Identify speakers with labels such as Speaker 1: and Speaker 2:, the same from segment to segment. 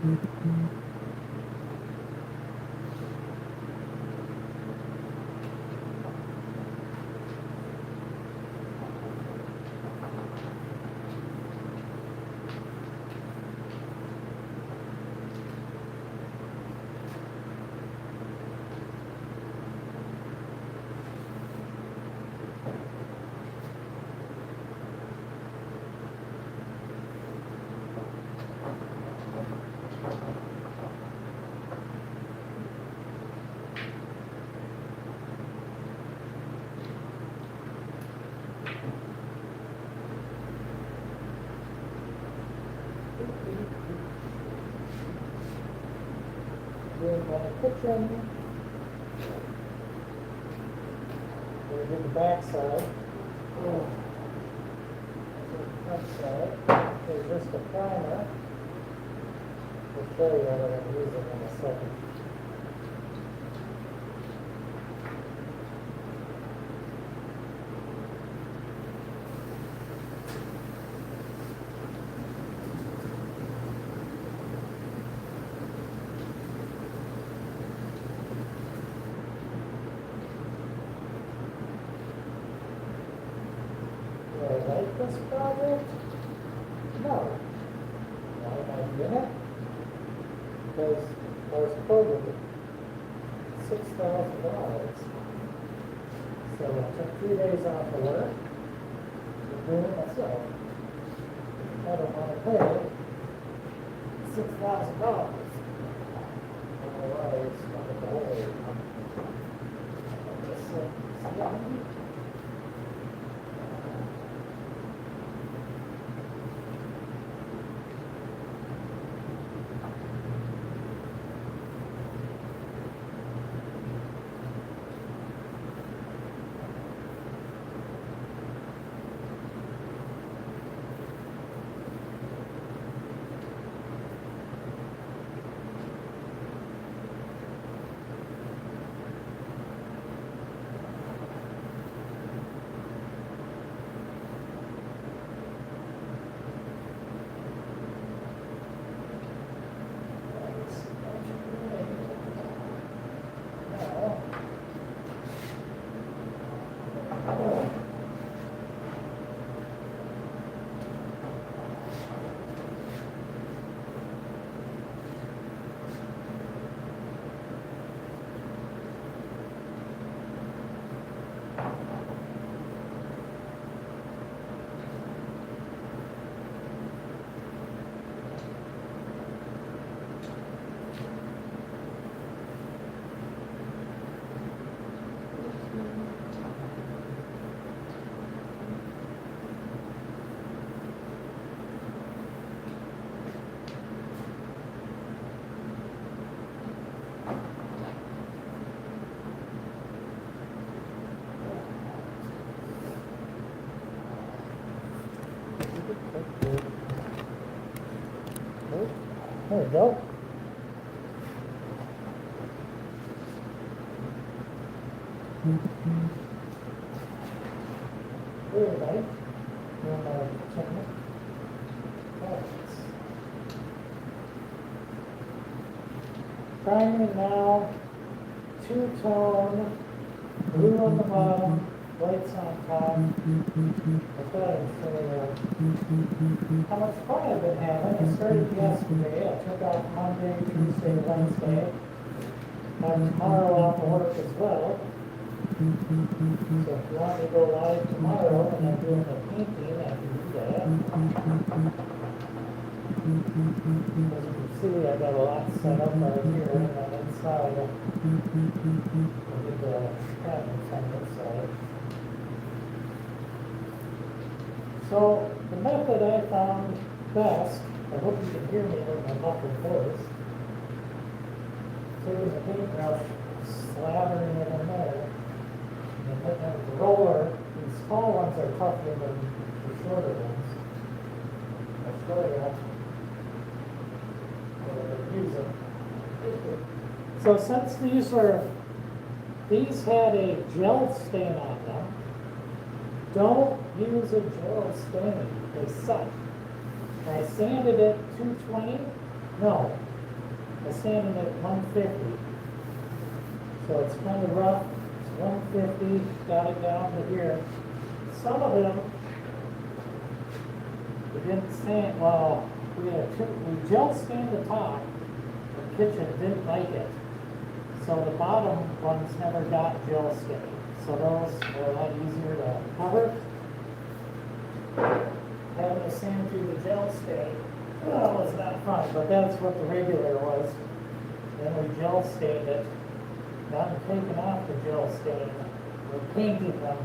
Speaker 1: Doing my kitchen. We'll do the back side. Front side. There's just a primer. We'll show you what I'm using in a second. Do I like this project? No. Why am I doing it? Because I was quoted $6,000. So I took 3 days off of work to do it myself. I don't want to pay $6,000. Otherwise, I'm going to hold it. There we go. Very light. Primer now, two-tone, blue on the bottom, whites on top. Okay, so how much fun I've been having. I started yesterday. I took off Monday, Tuesday, Wednesday. Have tomorrow off of work as well. So if you want me to go live tomorrow and I'm doing the painting, I can do that. As you can see, I got a lot set up right here and then inside I did the cabinets on this side. So the method I found best, I hope you can hear me with my muffled voice, taking the paintbrush, slathering it in there, and then the roller. These small ones are tougher than the shorter ones. I'll show you how to use them. So since these had a gel stain on them, don't use a gel stain, they suck. I sanded it 220, no, I sanded it 150. So it's kind of rough. It's 150, got it down to here. Some of them, we didn't sand, well, we gel stained the top. The kitchen didn't like it. So the bottom ones never got gel stained. So those are a lot easier to cover. Having to sand through the gel stain, well, it's not fun, but that's what the regular was. Then we gel stained it. Now I'm taking off the gel stain. We're painting them.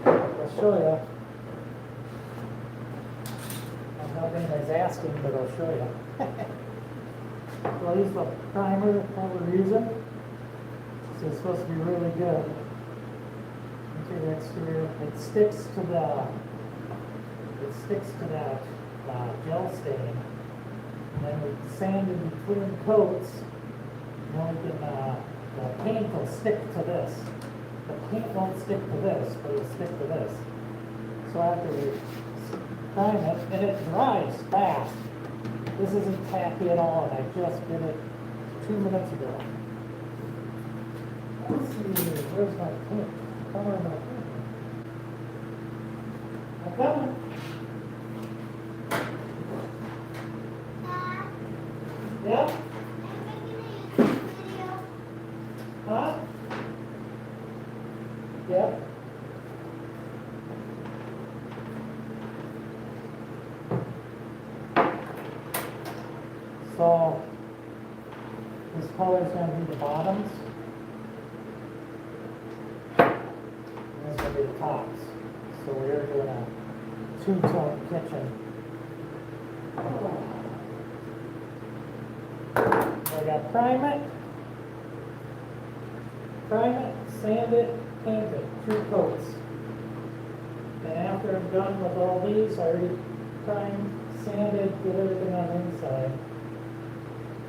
Speaker 1: I'll show you. I'm not anybody's asking, but I'll show you. Well, here's the primer that we're using. So it's supposed to be really good. Into the exterior. It sticks to that gel stain. And then we sand in between coats. Then we can, the paint will stick to this. The paint won't stick to this, but it'll stick to this. So after we prime it, and it dries fast. This isn't tacky at all, and I just did it 2 minutes ago. Let's see, where's my paint? Color of my paint. I've got it. Yeah? Huh? Yeah. So this color is going to be the bottoms. And this is going to be the tops. So we're doing a two-tone kitchen. So I got prime it, sand it, paint it, 2 coats. And after I'm done with all these, I already primed, sanded, did everything on the inside.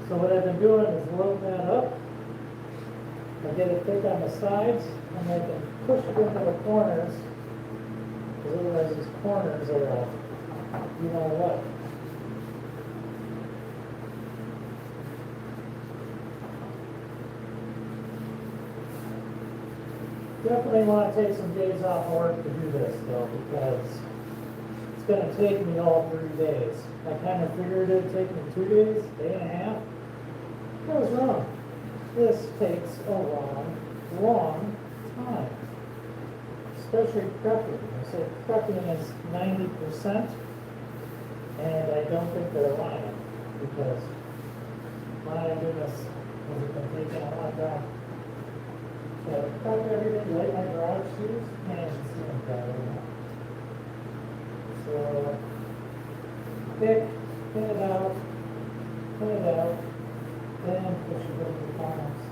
Speaker 1: So what I've been doing is load that up. I get it thick on the sides, and I can push it into the corners. Because otherwise these corners are, you know what. Definitely want to take some days off work to do this though, because it's going to take me all 3 days. I kind of figured it'd take me 2 days, day and a half. I was wrong. This takes a long time. Especially prepping. I say prepping is 90%, and I don't think they're lying, because my goodness, has it been taking a lot of time. So prep everything, like my garage shoes, and you see them better now. So pick it out, then push it over the corners.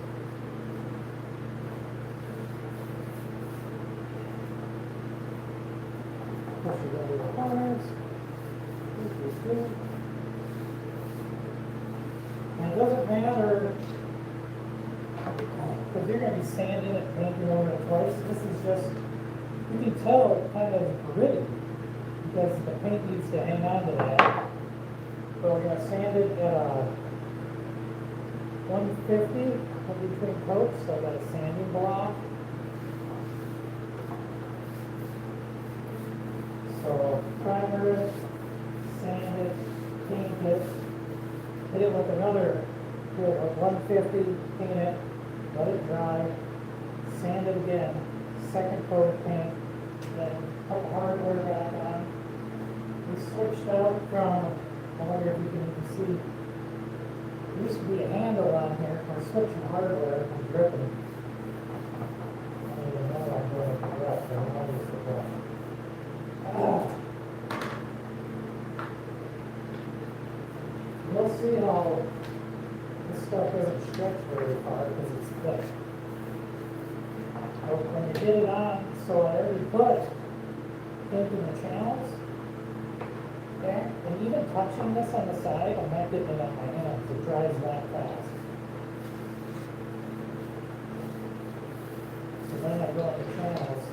Speaker 1: Push it over the corners. And it doesn't matter, because you're going to be sanding it, painting over it twice. This is just, you can tell it's kind of gritty, because the paint needs to hang on to that. So we're going to sand it at 150 in between coats. So I got a sanding block. So primer it, sand it, paint it, hit it with another, do it with 150, paint it, let it dry, sand it again, second coat of paint, then put the hardware back on. We switched out from, I wonder if you can even see, there used to be a handle on here. We're switching hardware from gripping. I don't even know I'm going to grip, so I'm not used to grip. You'll see how this stuff doesn't stretch very far because it's thick. But when you get it on, so I already put paint in the channels. Okay? And even touching this on the side, I'm not getting it on my hands. It dries that fast. So then I go on the channels.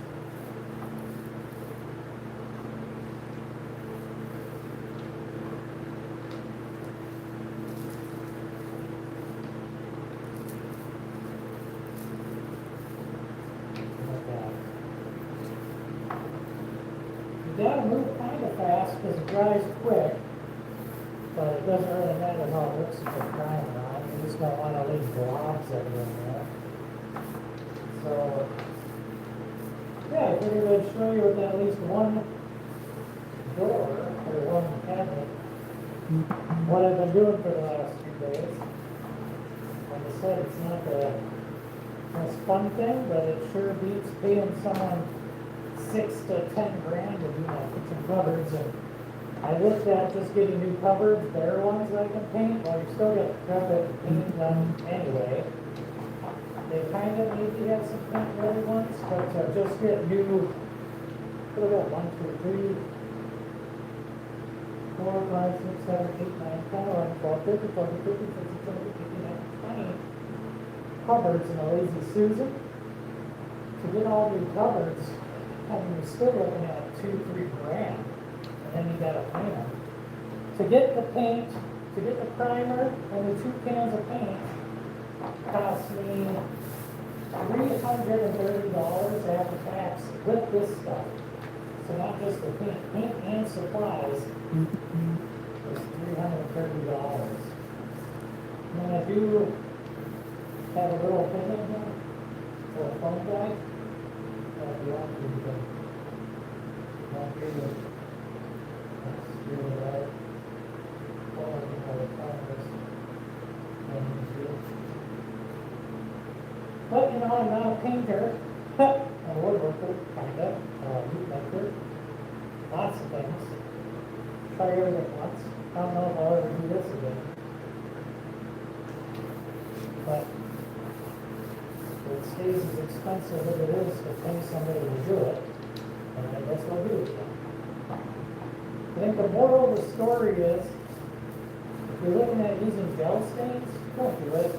Speaker 1: gotta move kind of fast because it dries quick, but it doesn't really matter how it looks if it's drying on. You just don't want to leave blobs everywhere. So, yeah, I figured I'd show you with at least one door or one cabinet what I've been doing for the last few days. Like I said, it's not the most fun thing, but it sure beats paying someone 6 to 10 grand to do my kitchen cupboards. And I looked at just getting new cupboards, bare ones that I can paint. Well, you still get carpet and paint them anyway. They kind of maybe have some paint ready ones, but just get new. What do we got? 1, 2, 3, 4, 5, 6, 7, 8, 9, 10, 11, 12, 13, 14, 15, 16, 17, 18, 19, 20 cupboards in a Lazy Susan. To get all new cupboards, I mean, you're still looking at 2, 3 grand, and then you gotta paint them. To get the paint, to get the primer and the 2 cans of paint, cost me $330 after tax with this stuff. So not just the paint and supplies is $330. And then I do have a little thing in here for a phone guy. If you want to, you can not really, that's really right. Or you know, the primers and you. But you know, I'm not a painter. I'm a woodworker, kind of, meat maker, lots of things. Try everything once. I don't know if I'll ever do this again. But it stays as expensive as it is to pay somebody to do it, and I guess I'll do it. I think the moral of the story is, if you're looking at using gel stains, don't do it.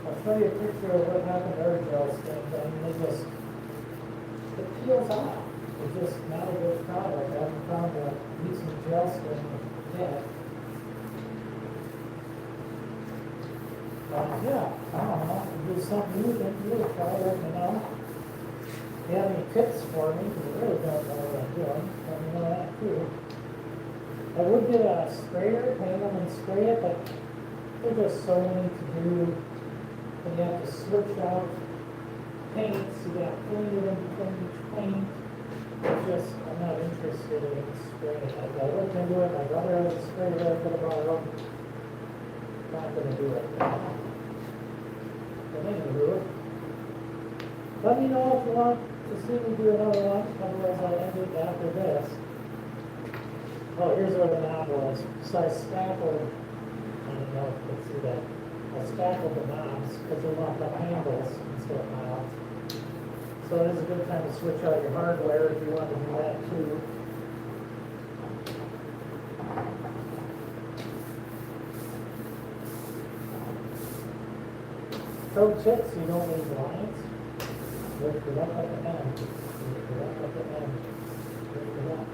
Speaker 1: I'll show you a picture of what happened to our gel stains. I mean, it peels off. It's just not a good product. I haven't found a decent gel stain yet. Yeah, I don't know. If there's something you can do, try it, let me know. If you have any tips for me, because I really don't know what I'm doing, let me know that too. I would get a sprayer, paint them and spray it, but there's just so many to do. And you have to switch out paints, you got to clean it in between each paint. It's just, I'm not interested in spraying it. I looked into it, I'd rather have it sprayed right for the bottom. Not going to do it. But anywho, let me know if you want to see me do another one, otherwise I'll end it after this. Oh, here's where the knob was. So I spackled, I don't know if you can see that. I spackled the knobs because we want the handles instead of knobs. So it is a good time to switch out your hardware if you want to do that too. Pro tips, you don't need lines. Lift it up at the end. Lift it up at the end. Lift it up.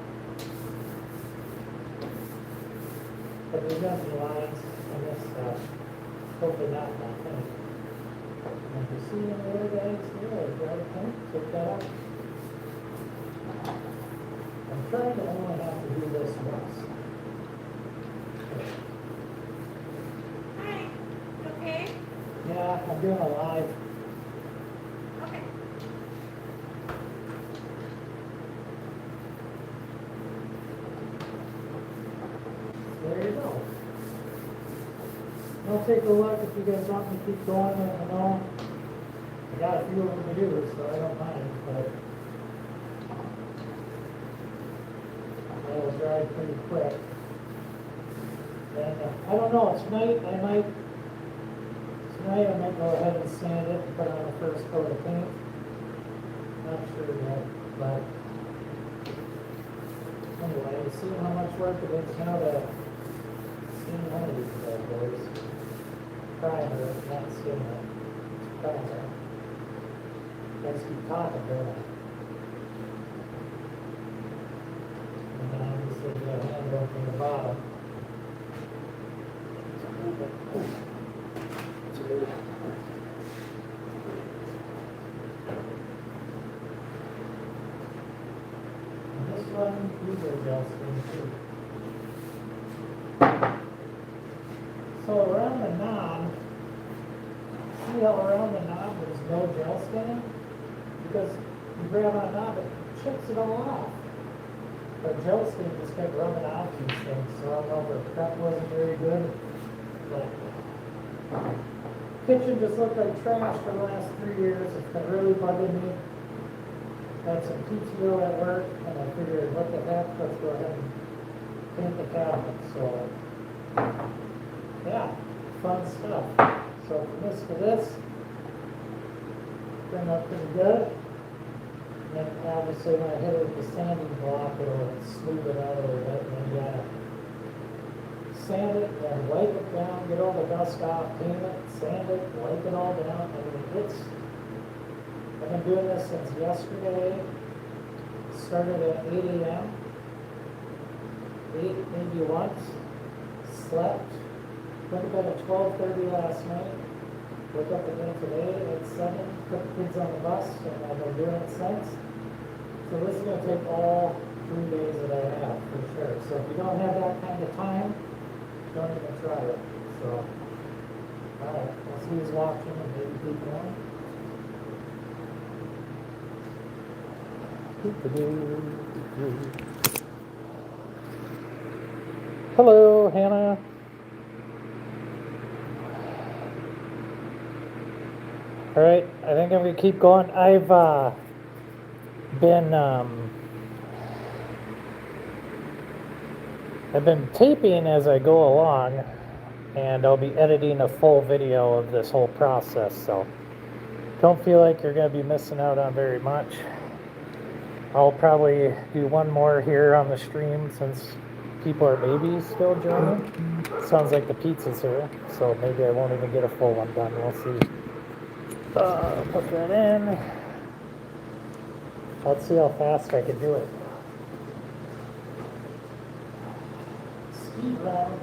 Speaker 1: But there's any lines on this stuff. Hopefully not my thing. And if you see any other guys here, or grab a paint, take that out. I'm trying to only have to do this once.
Speaker 2: Hi, you okay?
Speaker 1: Yeah, I'm doing a live.
Speaker 2: Okay.
Speaker 1: There you go. I'll take a look if you guys want me to keep going, let me know. I got a few of them to do, so I don't mind, but it'll dry pretty quick. And I don't know, tonight I might go ahead and sand it and put on the first coat of paint. Not sure yet, but anyway, you see how much work it is now to sand one of these bad boys. Primer, not skin it. It's primer. Let's keep talking, don't I? And then obviously you got a handle from the bottom. And this one gel stain too. So around the knob, see how around the knob there's no gel stain? Because you grab on a knob, it chips it all off. But gel stain just kept rubbing out these things, so I don't know if the prep wasn't very good. But kitchen just looked like trash for the last 3 years. It's been really bugging me. Had some PTO at work, and I figured, what the heck, let's go ahead and paint the cabinet. So, yeah, fun stuff. So from this to this, turned out pretty good. And then obviously when I hit it with the sanding block, it'll smooth it out a little bit. And then you gotta sand it and wipe it down, get all the dust off, paint it, sand it, wipe it all down. I mean, I've been doing this since yesterday. Started at 8 a.m. Ate maybe once. Slept. Went to bed at 12:30 last night. Woke up again today at 7. Put the kids on the bus, and I've been doing it since. So this is going to take all 3 days that I have, for sure. So if you don't have that kind of time, don't even try it. So, alright, we'll see who's watching and maybe keep going. Hello, Hannah. All right, I think I'm gonna keep going. I've been taping as I go along, and I'll be editing a full video of this whole process. So don't feel like you're gonna be missing out on very much. I'll probably do one more here on the stream since people are maybe still joining. Sounds like the pizza's here, so maybe I won't even get a full one done. We'll see. Put that in. Let's see how fast I can do it. Speed round.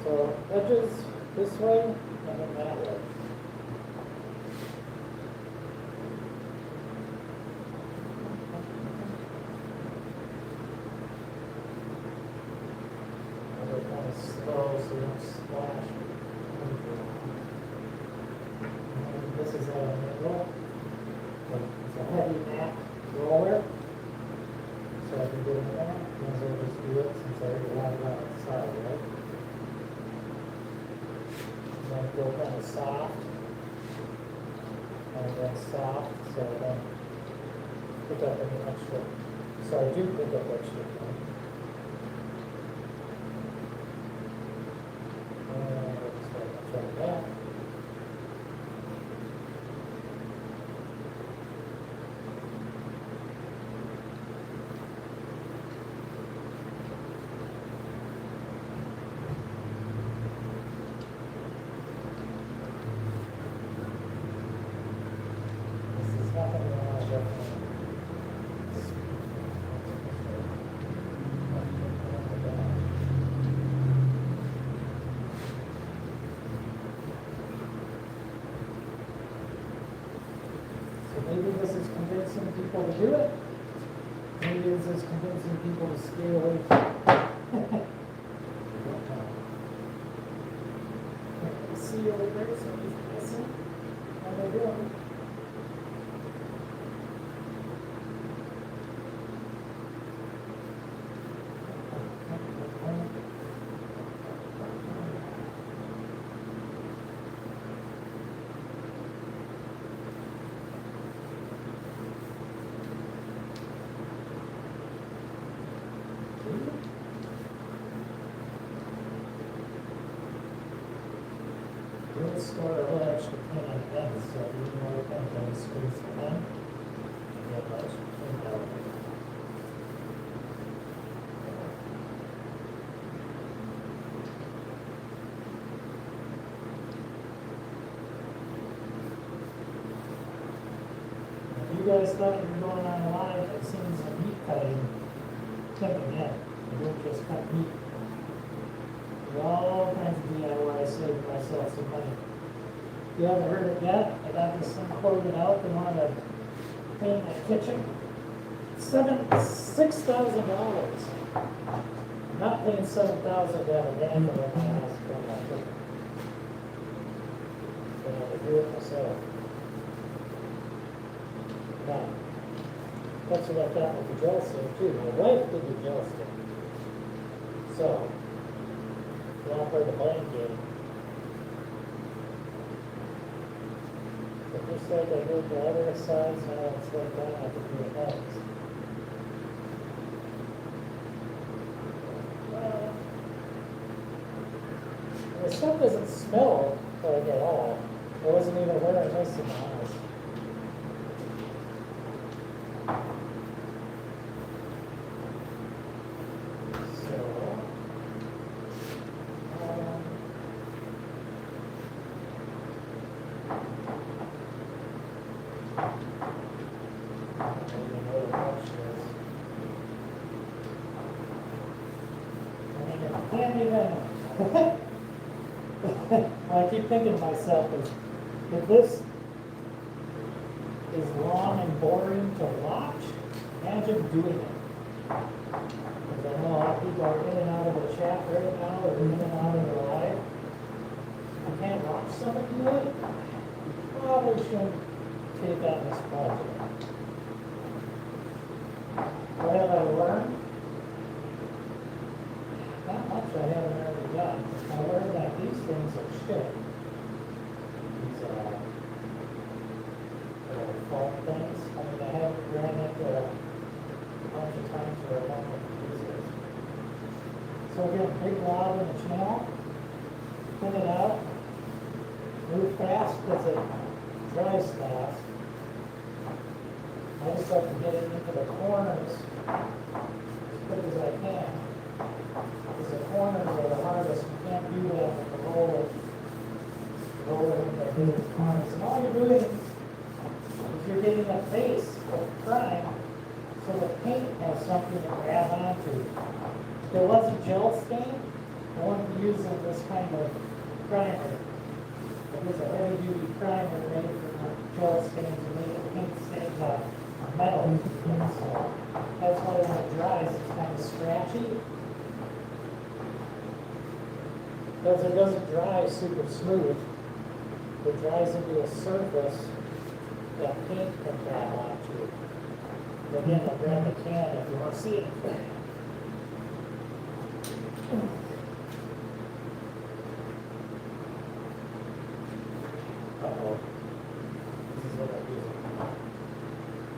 Speaker 1: So edges this way and then that way. And they're kind of slow so you don't splash. And this is a middle. It's a heavy mat roller. So I can do it there. And so I'll just do it since I already have it outside, right? And then go kind of soft. And then soft, so then pick up any extra. So I do pick up extra. And let's try that. Maybe this is convincing people to do it. Maybe this is convincing people to stay away from it. See over there, somebody's missing. How they doing? We'll store a little extra pen on the end, so even though we can't really squeeze the pen, we have an extra pen out. you guys thought you were going on live, I've seen some meat cutting again. I don't just cut meat. There's all kinds of DIY saving myself some money. If you haven't heard it yet, I got this thing quoted out, they want to paint my kitchen. $6,000. I'm not paying $7,000 to have a vandal in my house for my kitchen. But I can do it myself. Now, that's what I got with the gel stick too. My wife did the gel stick. So, you want to play the blame game. But just like I did the other sides, now it's like that, I can do it next. The stuff doesn't smell like at all. I wasn't even aware I missed it, honest. I keep thinking to myself, if this is long and boring to watch, imagine doing it. Because I know a lot of people are in and out of the chat right now, or in and out of the live. If you can't watch somebody do it, you probably shouldn't take on this project. What have I learned? Not much I haven't already done. I learned that these things are shit. These foam things. I mean, I haven't ran into a bunch of times where I don't know what to use this. So again, big log in the channel, thin it out, move fast because it dries fast. I just like to get it into the corners as quick as I can. Because the corners are the hardest. You can't do that with the roller. Roller with the big corners. And all you're doing is you're getting a base of prime so the paint has something to grab onto. If it wasn't gel stain, I wouldn't be using this kind of primer. It was a heavy duty primer made for gel stains and made the paint stains on metal. So that's why when it dries it's kind of scratchy. Because it doesn't dry super smooth. It dries into a surface that paint can grab onto. And again, I'll grab the can if you want to see it. Uh-oh. This is what I'm using.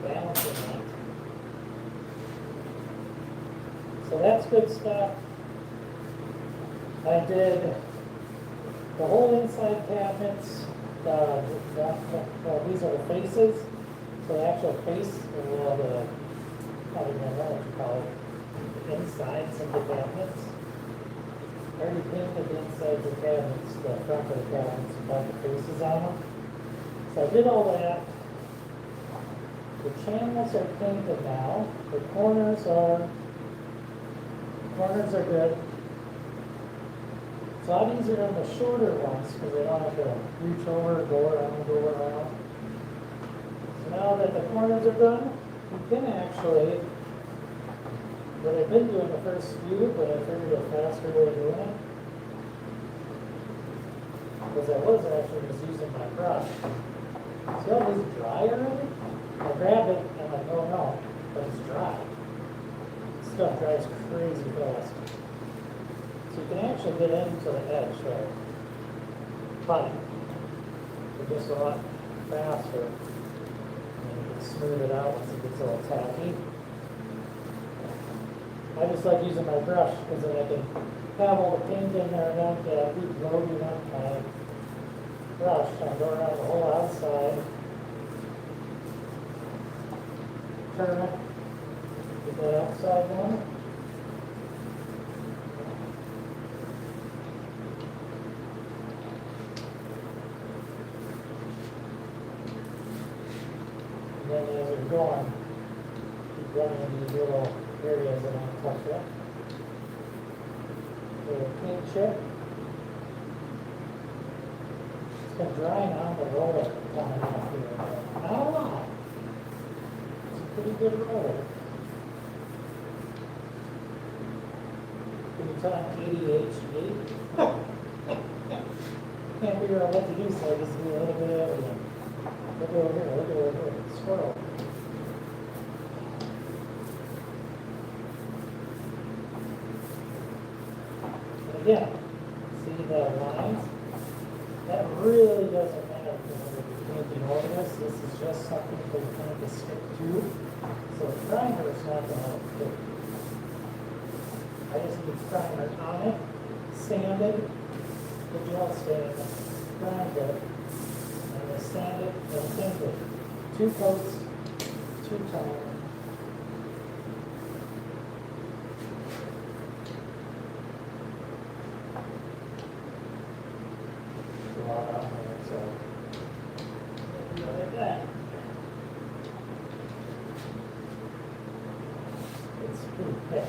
Speaker 1: Balancing it. So that's good stuff. I did the whole inside cabinets. These are the faces. So the actual face, or the, I don't know what you call it, the insides of the cabinets. I already painted the insides of the cabinets, the front of the cabinets, and got the faces on them. So I did all that. The channels are painted now. The corners are good. It's a lot easier on the shorter ones because they don't have to reach over, go around. So now that the corners are done, you can actually, what I've been doing the first few, but I figured a faster way of doing it, because I was actually just using my brush. See how this is dry already? I grab it and I'm like, oh no, but it's dry. Stuff dries crazy fast. So you can actually get into the edge there. But it's just a lot faster. And you can smooth it out once it gets a little tacky. I just like using my brush because then I can have all the paint in there and then keep loading up my brush. I go around the whole outside. Turn it. Get that outside one. then as you're going, keep running in these little areas that aren't touched up. Little paint chip. It's been drying on the roller coming off here. Not a lot. It's a pretty good roller. Can you tell I'm ADHD? Can't figure out what to do, so I just do a little bit of everything. Look over here, look over here. Squirrel. And again, see the lines? That really doesn't matter when you're painting over this. This is just something for the paint to stick to. So the primer is not going to fit. I just need primer on it, sanded, the gel stain, primed it, and then sanded and tinted. 2 coats, 2 times. A lot on there, so like that. It's pretty thick.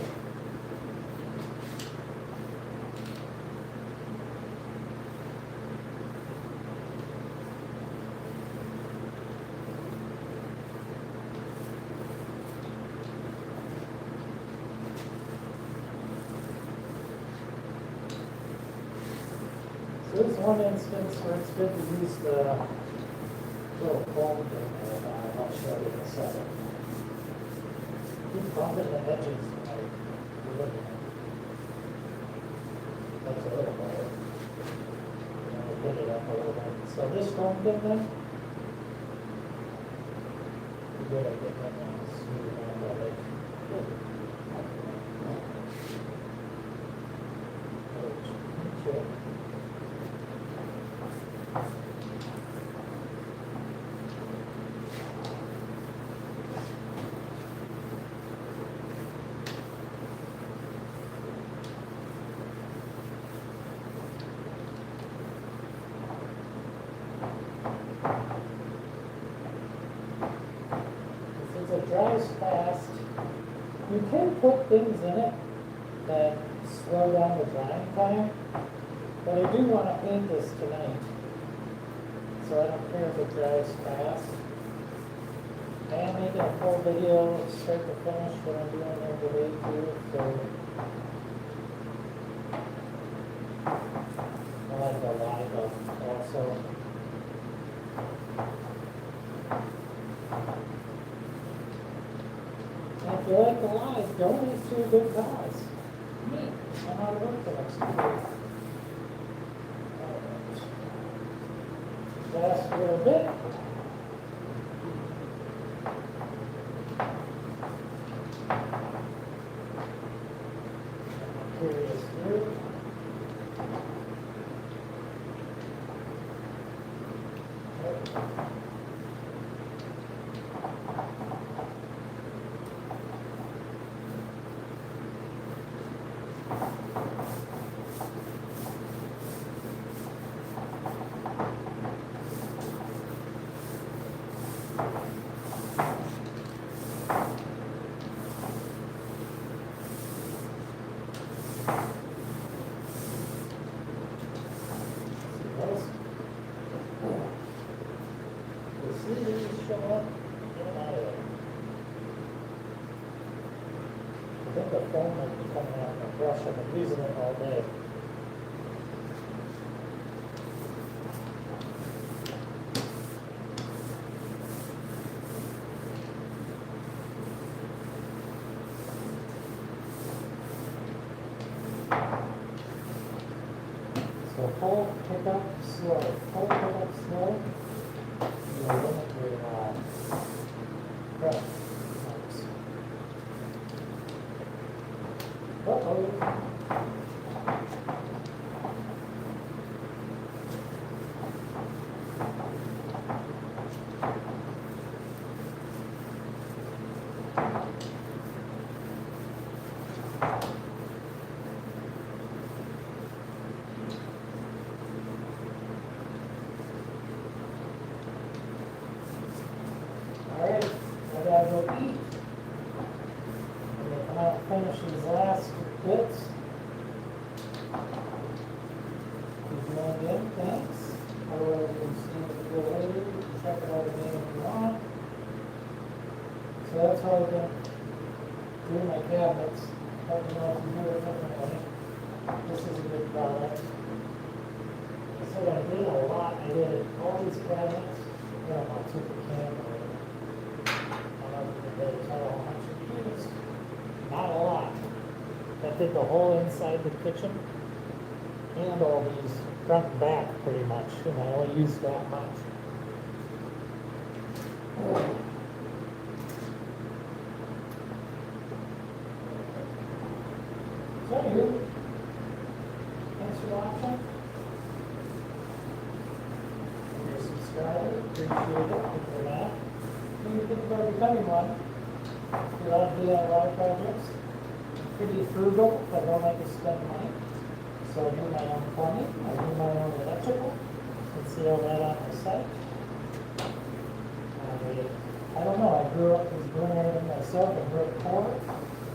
Speaker 1: So this is one instance where it's good to use the little foam thing there. I'll show you in a second. Keep bumping the edges like you're looking at. That's a little better. And we'll pick it up a little bit. So this foam thing then, you're good at getting that down smooth around that edge. Good. Good. Since it dries fast, you can put things in it that slow down the drying time, but I do want to paint this tonight, so I don't care if it dries fast. I am making a full video, start to finish, what I'm doing every day too, so I like the live also. And if you like the live, donate to a good cause. Me, I'm out of work the next 2 days. Last little bit. Carry this through. I think the foam might be coming out in the brush. I've been using it all day. So pull, pick up, slow. Pull, pick up, slow. You'll limit your breath. Uh-oh. All right. gotta go eat. I'm gonna come out and finish these last bits. Keep going in, thanks. Otherwise, you can see it go later, check it out again if you want. So that's how I've been doing my cabinets. Let me know if you do it differently. This is a good product. I said I did a lot. I did all these cabinets. Yeah, I took the camera. I'm not going to tell how much it used. Not a lot. I did the whole inside the kitchen and all these front and back pretty much, and I only used that much. So anyway, thanks for watching. If you're a subscriber, appreciate it. Thank you for that. If you think about becoming one, if you love DIY projects, pretty frugal, but I don't like to spend money. So I do my own plumbing, I do my own electrical. You can see all that on the site. I don't know, I grew up as doing everything myself and brick pour.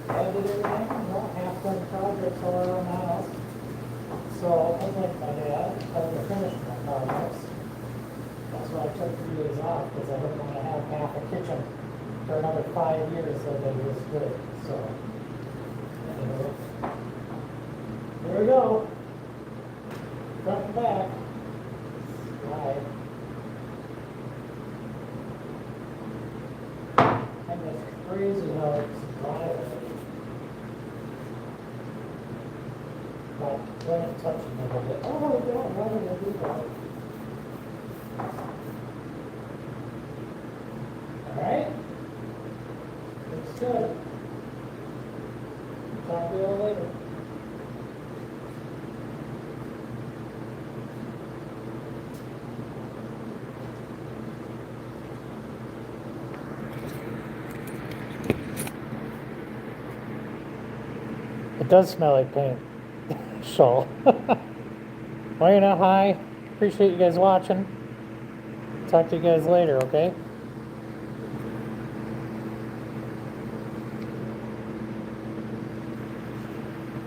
Speaker 1: I did everything, half-done projects all around the house. So unlike my dad, I had to finish my projects. That's why I took 3 days off, because I didn't want to have half a kitchen for another 5 years so that it was good. So anyway, there we go. Front and back. Right. And it's crazy how it's dry. But when it touches me a little bit, oh my God, why did I do that? Alright? Looks good. Talk to you all later. It does smell like paint. So, well, you're not high. Appreciate you guys watching. Talk to you guys later, okay?